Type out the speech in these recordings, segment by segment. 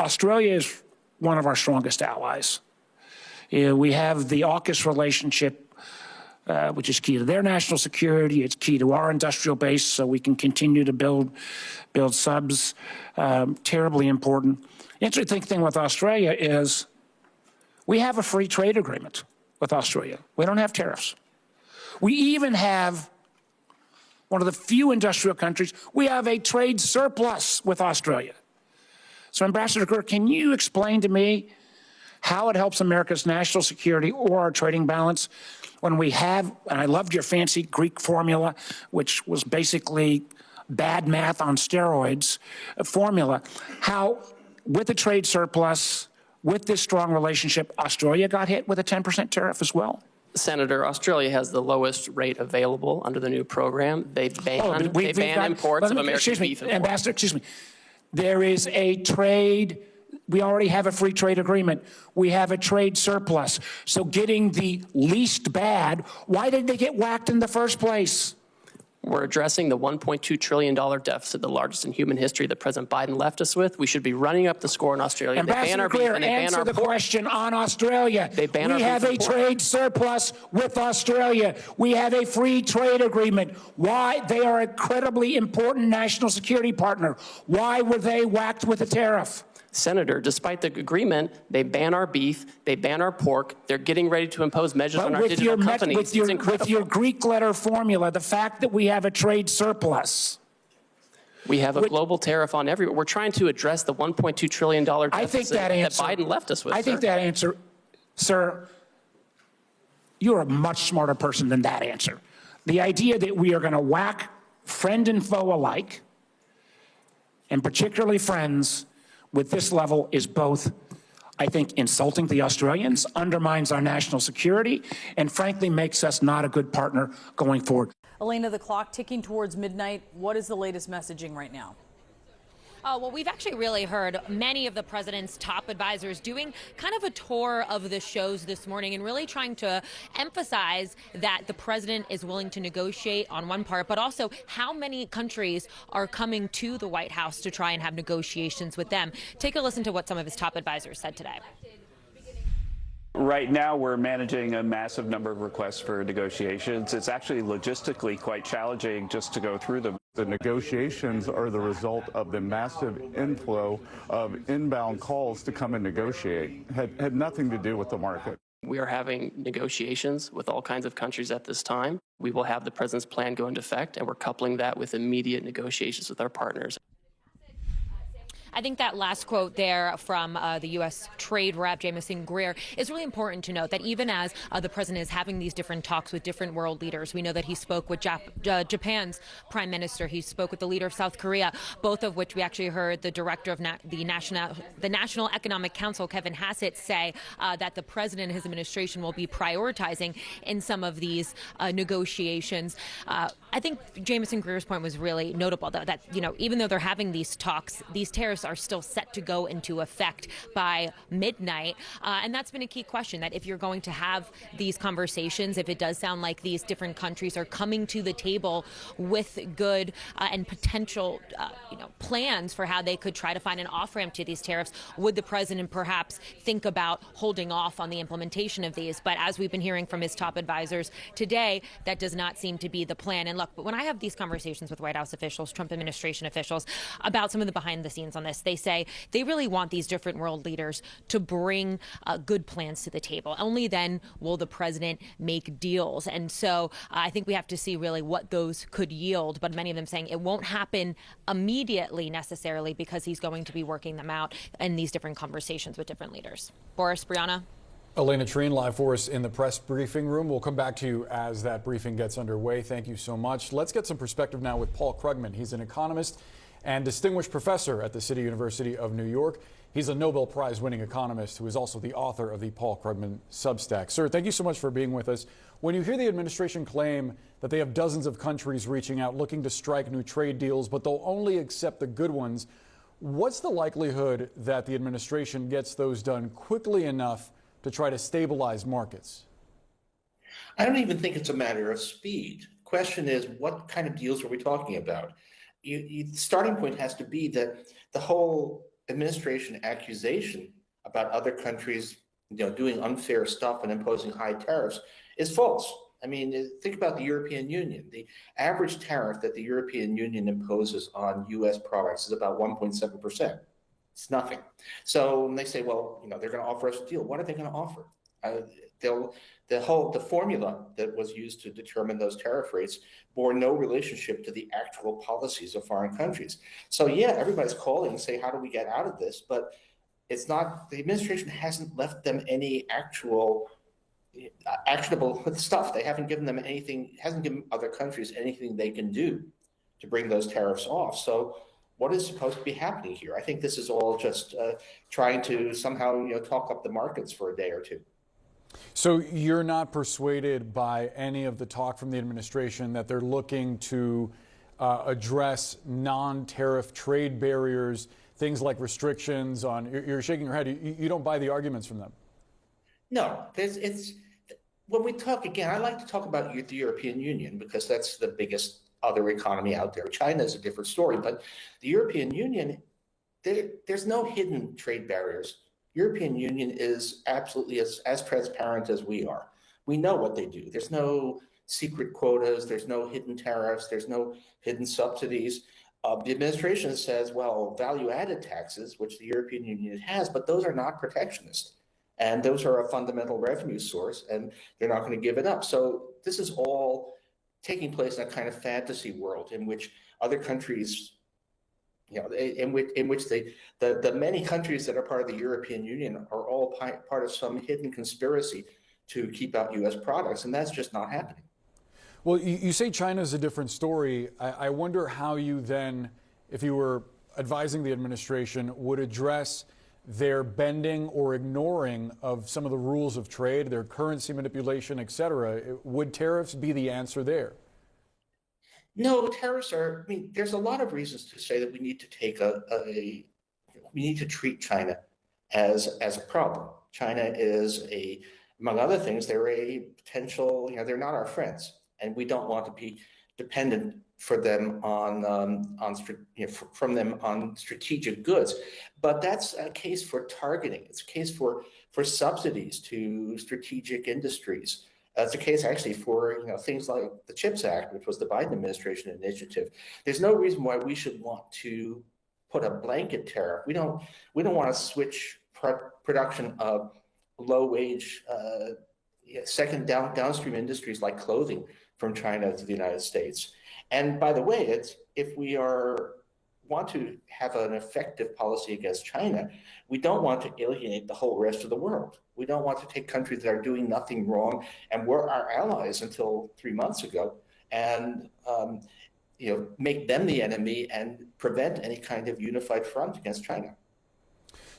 Australia is one of our strongest allies. We have the AUKUS relationship, which is key to their national security. It's key to our industrial base, so we can continue to build subs. Terribly important. The interesting thing with Australia is we have a free trade agreement with Australia. We don't have tariffs. We even have one of the few industrial countries, we have a trade surplus with Australia. So Ambassador Kerr, can you explain to me how it helps America's national security or our trading balance when we have, and I loved your fancy Greek formula, which was basically bad math on steroids formula, how with the trade surplus, with this strong relationship, Australia got hit with a 10% tariff as well? Senator, Australia has the lowest rate available under the new program. They ban imports of American beef. Ambassador, excuse me. There is a trade, we already have a free trade agreement. We have a trade surplus. So getting the least bad, why did they get whacked in the first place? We're addressing the $1.2 trillion deficit, the largest in human history that President Biden left us with. We should be running up the score in Australia. Ambassador Greer, answer the question on Australia. We have a trade surplus with Australia. We have a free trade agreement. Why? They are an incredibly important national security partner. Why were they whacked with a tariff? Senator, despite the agreement, they ban our beef, they ban our pork, they're getting ready to impose measures on our digital companies. With your Greek letter formula, the fact that we have a trade surplus. We have a global tariff on everyone. We're trying to address the $1.2 trillion deficit that Biden left us with. I think that answer, sir, you're a much smarter person than that answer. The idea that we are going to whack friend and foe alike, and particularly friends, with this level is both, I think, insulting the Australians, undermines our national security, and frankly makes us not a good partner going forward. Elena, the clock ticking towards midnight. What is the latest messaging right now? Well, we've actually really heard many of the president's top advisors doing kind of a tour of the shows this morning and really trying to emphasize that the president is willing to negotiate on one part, but also how many countries are coming to the White House to try and have negotiations with them. Take a listen to what some of his top advisors said today. Right now, we're managing a massive number of requests for negotiations. It's actually logistically quite challenging just to go through them. The negotiations are the result of the massive inflow of inbound calls to come and negotiate. Had nothing to do with the market. We are having negotiations with all kinds of countries at this time. We will have the president's plan go into effect, and we're coupling that with immediate negotiations with our partners. I think that last quote there from the U.S. trade rep, Jamieson Greer, is really important to note that even as the president is having these different talks with different world leaders, we know that he spoke with Japan's prime minister. He spoke with the leader of South Korea, both of which we actually heard the director of the National Economic Council, Kevin Hassett, say that the president and his administration will be prioritizing in some of these negotiations. I think Jamieson Greer's point was really notable, though, that, you know, even though they're having these talks, these tariffs are still set to go into effect by midnight. And that's been a key question, that if you're going to have these conversations, if it does sound like these different countries are coming to the table with good and potential plans for how they could try to find an off-ramp to these tariffs, would the president perhaps think about holding off on the implementation of these? But as we've been hearing from his top advisors today, that does not seem to be the plan. And look, but when I have these conversations with White House officials, Trump administration officials, about some of the behind the scenes on this, they say they really want these different world leaders to bring good plans to the table. Only then will the president make deals. And so I think we have to see really what those could yield. But many of them saying it won't happen immediately necessarily because he's going to be working them out in these different conversations with different leaders. Boris, Brianna? Elena Treen, live for us in the press briefing room. We'll come back to you as that briefing gets underway. Thank you so much. Let's get some perspective now with Paul Krugman. He's an economist and distinguished professor at the City University of New York. He's a Nobel Prize-winning economist who is also the author of the Paul Krugman Substack. Sir, thank you so much for being with us. When you hear the administration claim that they have dozens of countries reaching out looking to strike new trade deals, but they'll only accept the good ones, what's the likelihood that the administration gets those done quickly enough to try to stabilize markets? I don't even think it's a matter of speed. Question is, what kind of deals are we talking about? The starting point has to be that the whole administration accusation about other countries, doing unfair stuff and imposing high tariffs is false. I mean, think about the European Union. The average tariff that the European Union imposes on U.S. products is about 1.7%. It's nothing. So when they say, well, they're going to offer us a deal, what are they going to offer? The formula that was used to determine those tariff rates bore no relationship to the actual policies of foreign countries. So yeah, everybody's calling and say, how do we get out of this? But it's not, the administration hasn't left them any actionable stuff. They haven't given them anything, hasn't given other countries anything they can do to bring those tariffs off. So what is supposed to be happening here? I think this is all just trying to somehow, talk up the markets for a day or two. So you're not persuaded by any of the talk from the administration that they're looking to address non-tariff trade barriers, things like restrictions on, you're shaking your head, you don't buy the arguments from them? No, when we talk, again, I like to talk about the European Union because that's the biggest other economy out there. China is a different story, but the European Union, there's no hidden trade barriers. European Union is absolutely as transparent as we are. We know what they do. There's no secret quotas. There's no hidden tariffs. There's no hidden subsidies. The administration says, well, value-added taxes, which the European Union has, but those are not protectionist. And those are a fundamental revenue source, and they're not going to give it up. So this is all taking place in a kind of fantasy world in which other countries, in which the many countries that are part of the European Union are all part of some hidden conspiracy to keep out U.S. products, and that's just not happening. Well, you say China is a different story. I wonder how you then, if you were advising the administration, would address their bending or ignoring of some of the rules of trade, their currency manipulation, et cetera. Would tariffs be the answer there? No, tariffs are, there's a lot of reasons to say that we need to take we need to treat China as a problem. China is among other things, they're a potential, they're not our friends, and we don't want to be dependent from them on strategic goods. But that's a case for targeting. It's a case for subsidies to strategic industries. It's a case actually for things like the CHIPS Act, which was the Biden administration initiative. There's no reason why we should want to put a blanket tariff. We don't want to switch production of low wage downstream industries like clothing from China to the United States. And by the way, if we want to have an effective policy against China, we don't want to alienate the whole rest of the world. We don't want to take countries that are doing nothing wrong and were our allies until 3 months ago, and make them the enemy and prevent any kind of unified front against China.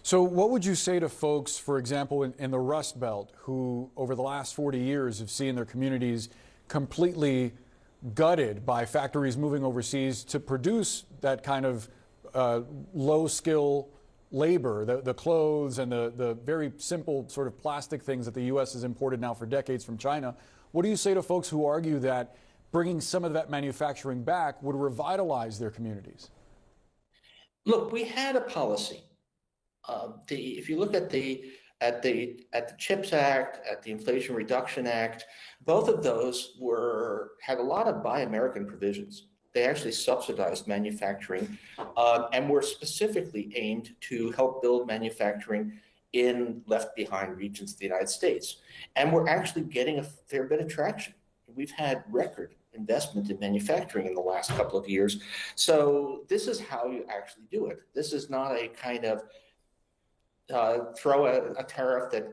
So what would you say to folks, for example, in the Rust Belt, who over the last 40 years have seen their communities completely gutted by factories moving overseas to produce that kind of low-skill labor, the clothes and the very simple sort of plastic things that the U.S. has imported now for decades from China? What do you say to folks who argue that bringing some of that manufacturing back would revitalize their communities? Look, we had a policy. If you look at the CHIPS Act, at the Inflation Reduction Act, both of those had a lot of Buy American provisions. They actually subsidized manufacturing and were specifically aimed to help build manufacturing in left-behind regions of the United States. And we're actually getting a fair bit of traction. We've had record investment in manufacturing in the last couple of years. So this is how you actually do it. This is not a kind of throw a tariff that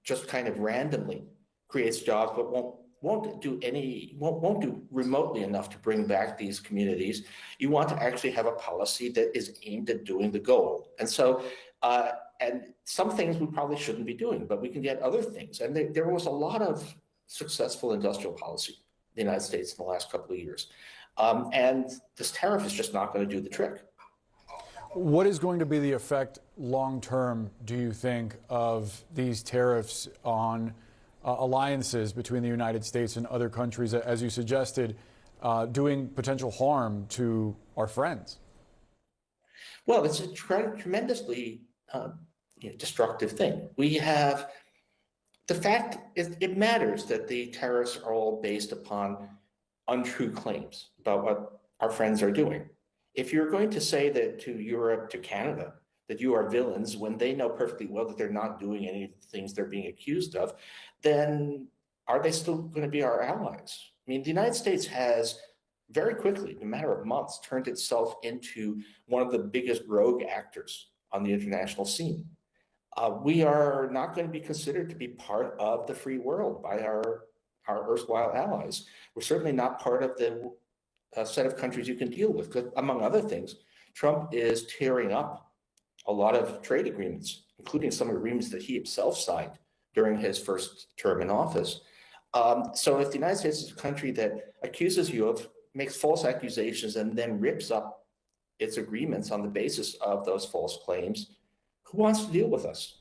just kind of randomly creates jobs, but won't do remotely enough to bring back these communities. You want to actually have a policy that is aimed at doing the goal. And so, and some things we probably shouldn't be doing, but we can get other things. And there was a lot of successful industrial policy in the United States in the last couple of years. And this tariff is just not going to do the trick. What is going to be the effect long-term, do you think, of these tariffs on alliances between the United States and other countries, as you suggested, doing potential harm to our friends? Well, it's a tremendously destructive thing. We have the fact it matters that the tariffs are all based upon untrue claims about what our friends are doing. If you're going to say that to Europe, to Canada, that you are villains when they know perfectly well that they're not doing any of the things they're being accused of, then are they still going to be our allies? I mean, the United States has very quickly, in a matter of months, turned itself into one of the biggest rogue actors on the international scene. We are not going to be considered to be part of the free world by our erstwhile allies. We're certainly not part of the set of countries you can deal with, because among other things, Trump is tearing up a lot of trade agreements, including some agreements that he himself signed during his first term in office. So if the United States is a country that accuses you of, makes false accusations, and then rips up its agreements on the basis of those false claims, who wants to deal with us?